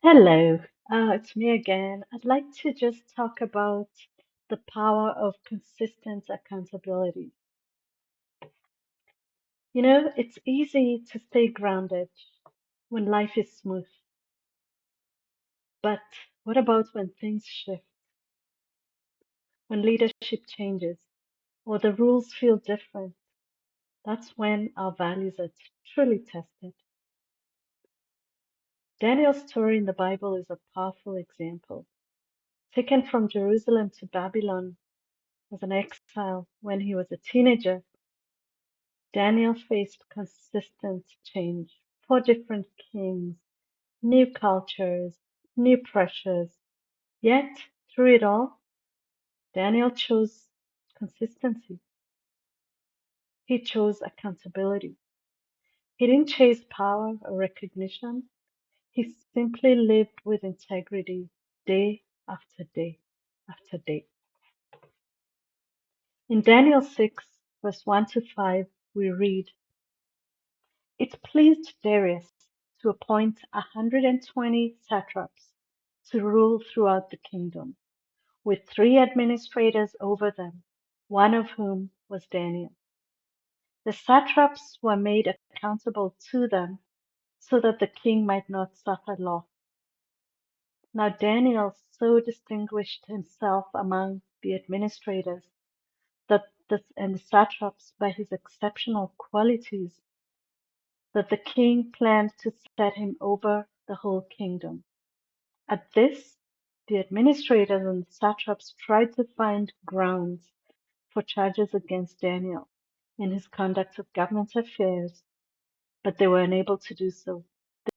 Hello, it's me again. I'd like to just talk about the power of consistent accountability. It's easy to stay grounded when life is smooth, but what about when things shift, when leadership changes, or the rules feel different? That's when our values are truly tested. Daniel's story in the Bible is a powerful example. Taken from Jerusalem to Babylon as an exile when he was a teenager, Daniel faced consistent change, four different kings, new cultures, new pressures. Yet, through it all, Daniel chose consistency. He chose accountability. He didn't chase power or recognition. He simply lived with integrity day after day after day. In Daniel 6, verse 1 to 5, we read, It pleased Darius to appoint 120 satraps to rule throughout the kingdom, with three administrators over them, one of whom was Daniel. The satraps were made accountable to them so that the king might not suffer loss. Now Daniel so distinguished himself among the administrators and the satraps by his exceptional qualities that the king planned to set him over the whole kingdom. At this, the administrators and satraps tried to find grounds for charges against Daniel in his conduct of government affairs, but they were unable to do so.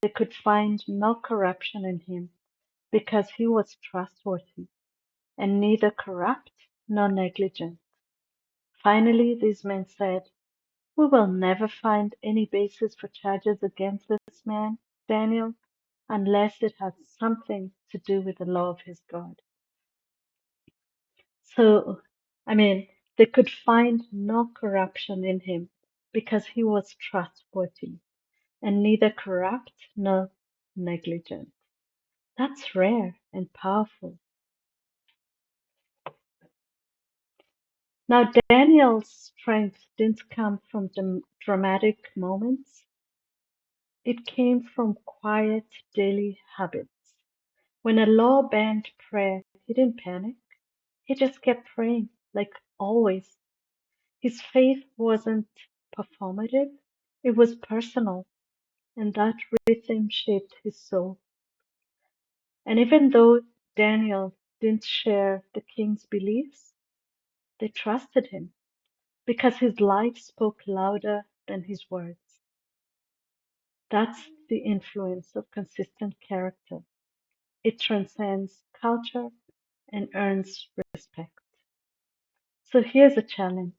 They could find no corruption in him because he was trustworthy and neither corrupt nor negligent. Finally, these men said, We will never find any basis for charges against this man, Daniel, unless it has something to do with the law of his God. So, they could find no corruption in him because he was trustworthy and neither corrupt nor negligent. That's rare and powerful. Now, Daniel's strength didn't come from dramatic moments. It came from quiet daily habits. When a law banned prayer, he didn't panic. He just kept praying, like always. His faith wasn't performative, it was personal, and that rhythm shaped his soul. And even though Daniel didn't share the king's beliefs, they trusted him because his life spoke louder than his words. That's the influence of consistent character. It transcends culture and earns respect. So here's a challenge.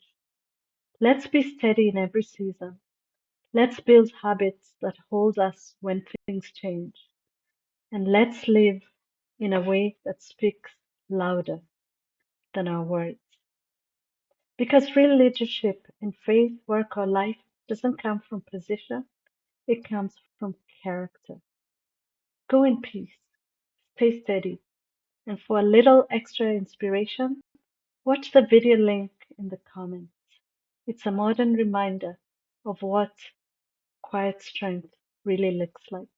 Let's be steady in every season. Let's build habits that hold us when things change. And let's live in a way that speaks louder than our words. Because real leadership in faith, work, or life doesn't come from position, it comes from character. Go in peace, stay steady, and for a little extra inspiration, watch the video link in the comments. It's a modern reminder of what quiet strength really looks like.